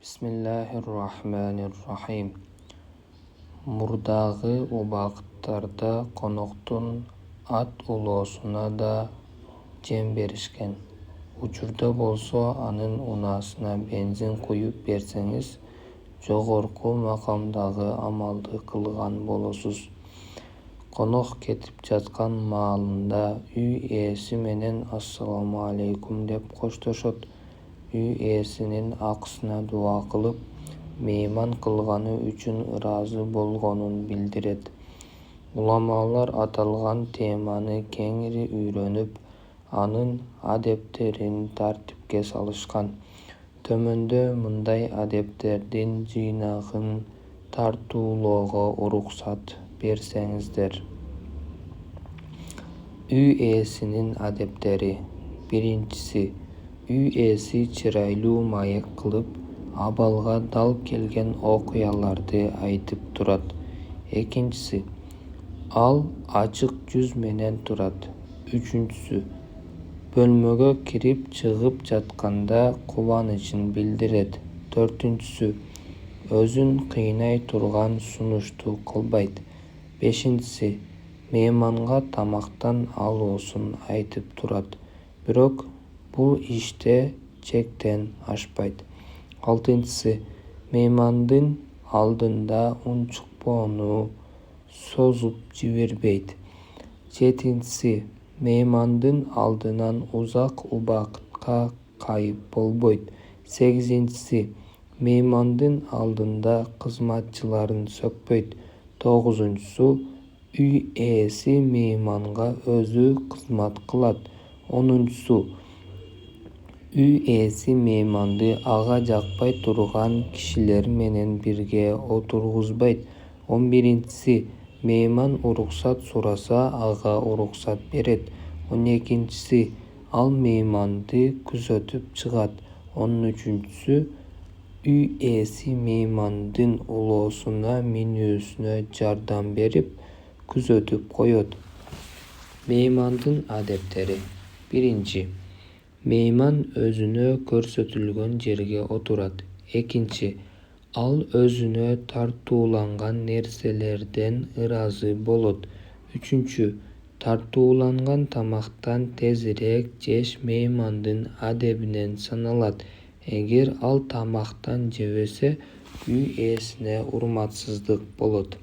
Бисмиллахир-рахманир-рахим. Мурдагы убакыттарда коноктун ат улоосуна да жем беришкен. Учурда болсо анын унаасына бензин куюп берсеңиз, жогорку макамдагы амалды кылган болосуз. Конок кетип жаткан маалында үй ээси менен ассаламу алейкум деп коштошот. Үй ээсинин акысына дуа кылып, мейман кылганы үчүн ыраазы болгонун билдирет. Уламалар аталган теманы кеңири үйрөнүп, анын адептерин тартипке салышкан. Төмөндө мындай адептердин жыйнагын тартуулоого уруксат берсеңиздер. Үй ээсинин адептери. Биринчиси, үй ээси чырайлуу маек кылып, абалга дал келген окуяларды айтып турат. Экинчиси, ал ачык жүз менен турат. Үчүнчүсү, бөлмөгө кирип чыгып жатканда кубанычын билдирет. Төртүнчүсү, өзүн кыйнай турган сунушту кылбайт. Бешинчиси, мейманга тамактан алуусун айтып турат, бирок бул иште чектен ашпайт. Алтынчысы, меймандын алдында унчукпоону созуп жибербейт. Жетинчиси, меймандын алдынан узак убакытка кайып болбойт. Сегизинчиси, меймандын алдында кызматчыларын сөкпөйт. Тогузунчусу, үй ээси мейманга өзү кызмат кылат. Онунчусу, үй ээси мейманды ага жакпай турган кишилер менен бирге отургузбайт. 11-си, мейман уруксат сураса, ага уруксат берет. 12-си, ал мейманды күзөтүп чыгат. 13-сү, үй ээси меймандын улоосуна минүүсүнө жардам берип, күзөтүп коет. Меймандын адептери. Биринчи, мейман өзүнө көрсөтүлгөн жерге отурат. Экинчи, ал өзүнө тартууланган нерселерден ыраазы болот. Үчүнчү, тартууланган тамактан тезирээк жеш меймандын адебинен саналат. Эгер ал тамактан жебесе, үй ээсине урматсыздык болот.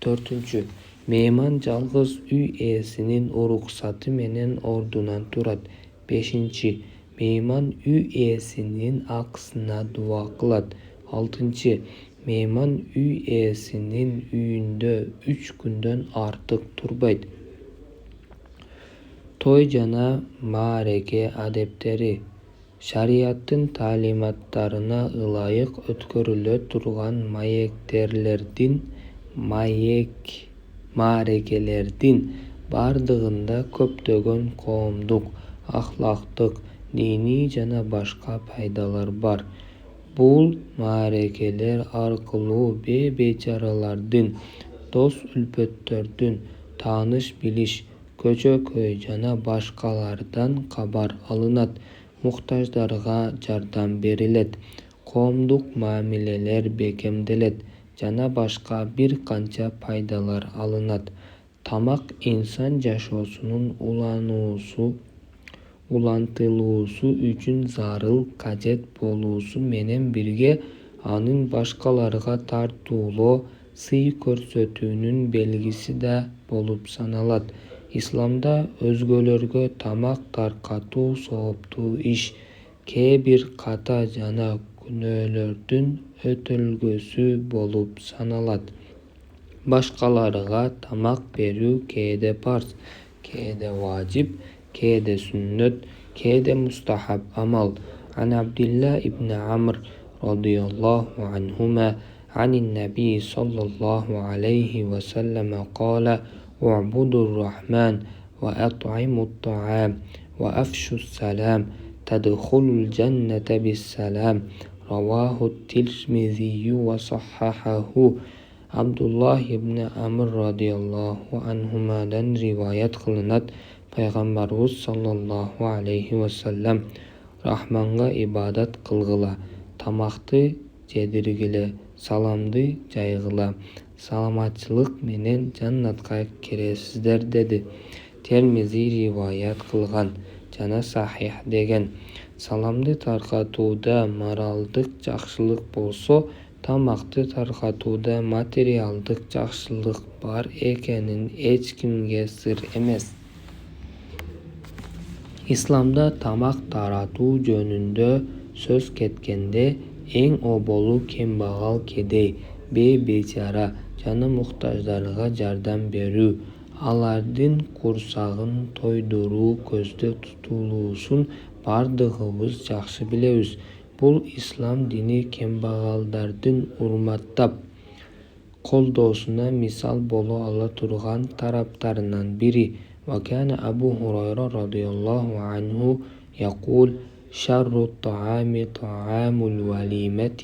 Төртүнчү, мейман жалгыз үй ээсинин уруксаты менен ордунан турат. Бешинчи, мейман үй ээсинин акысына дуа кылат. Алтынчы, мейман үй ээсинин үйүндө 3 күндөн артык турбайт. Той жана маареке адептери. Шарияттын таалиматтарына ылайык өткөрүлө турган маарекелердин бардыгында көптөгөн коомдук, ахлактык, диний жана башка пайдалар бар. Бул маарекелер аркылуу бейбечаралардын, дос-үлпөттөрдүн тааныш-билиш, көчө-көй жана башкалардан кабар алынат, муктаждарга жардам берилет, коомдук мамилелер бекемделет жана башка бир канча пайдалар алынат. Тамак инсан жашоосунун улантылуусу үчүн зарыл, кажет болуусу менен бирге анын башкаларга тартуулоо, сый көрсөтүүнүн белгиси да болуп саналат. Исламда өзгөлөргө тамак таркатуу сооптуу иш, кээ бир ката жана күнөөлөрдүн өтөлгөсү болуп саналат. Башкаларга тамак берүү кээде парз, кээде важип, кээде сүннөт, кээде мустахаб амал. Ан Абдилла ибн Амр радийаллаху анхума анин набий саллаллаху алейхи ва саллама кала: "У'будур рахман ва ат'имут та'ам ва афшус салам тадхулул джанната биссалам". Раваху Тирмизию ва саххахаху. Абдуллах ибн Амр радийаллаху анхумадан риваят кылынат, пайгамбарыбыз саллаллаху алейхи ва саллам: "Рахманга ибадат кылгыла, тамакты жедиргиле, саламды жайгыла, саламатчылык менен жаннатка киресиздер деди. Термизи риваят кылган жана сахих деген. Саламды таркатууда моралдык жакшылык болсо, тамакты таркатууда материалдык жакшылык бар экенин эч кимге сыр эмес. Исламда тамак таратуу жөнүндө сөз кеткенде, эң оболу кембагал, кедей, бейчара жана муктаждарга жардам берүү, алардын курсагын тойдуруу көздө тутулуусун бардыгыбыз жакшы билебиз. Бул ислам дини кембагалдардын урматтап, колдоосуна мисал боло ала турган тараптарынын бири. وكان أبو هريرة رضي الله عنه يقول: شر الطعام طعام الوليمة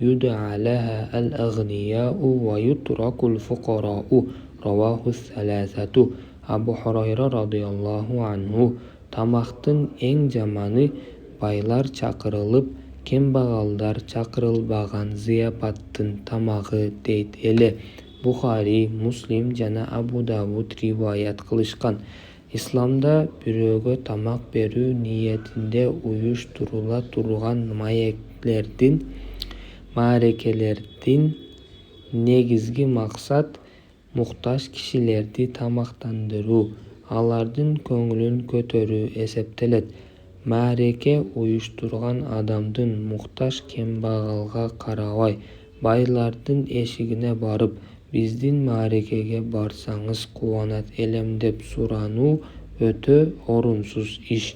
يدعى لها الأغنياء ويترك الفقراء. رواه الثلاثة. Абу Хурайра радыйаллаху анху: тамактын эң жаманы байлар чакырылып, кембагалдар чакырылбаган зыяпаттын тамагы дейт эле. Бухари, Муслим жана Абу Давуд риваят кылышкан. Исламда бирөөгө тамак берүү ниетинде уюштурула турган маарекелердин негизги максат муктаж кишилерди тамактандыруу, алардын көңүлүн көтөрүү эсептелет. Маареке уюштурган адамдын муктаж кембагалга карабай, байлардын эшигине барып, биздин маарекеге барсаңыз кубанат элем деп сурануу өтө орунсуз иш.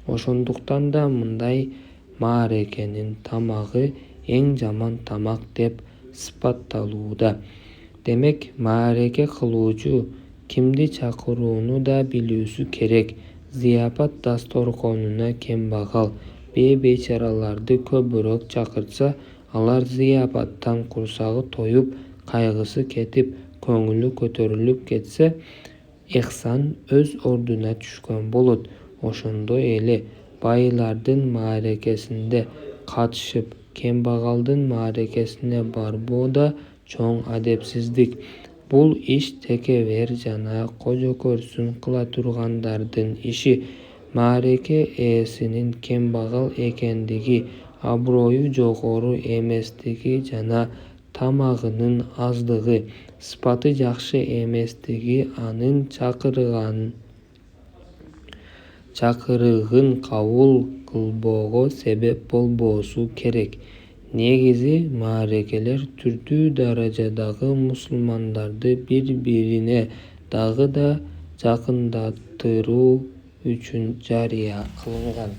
Ошондуктан да мындай маарекенин тамагы эң жаман тамак деп сыпатталууда. Демек, маареке кылуучу кимди чакырууну да билүүсү керек. Зыяпат дасторконуна кембагал, бейчараларды көбүрөөк чакыртса, алар зыяпаттан курсагы тоюп, кайгысы кетип, көңүлү көтөрүлүп кетсе, эхсан өз ордуна түшкөн болот. Ошондой эле байлардын маарекесине катышып, кембагалдын маарекесине барбоо да чоң адепсиздик. Бул иш текебер жана кожокөрсүн кыла тургандардын иши. Маареке ээсинин кембагал экендиги, аброю жогору эместиги жана тамагынын аздыгы, сыпаты жакшы эместиги анын чакырыгын кабыл кылбоого себеп болбосу керек. Негизи, маарекелер түрдүү даражадагы мусулмандарды бири-бирине дагы да жакындатыруу үчүн жарыя кылынган.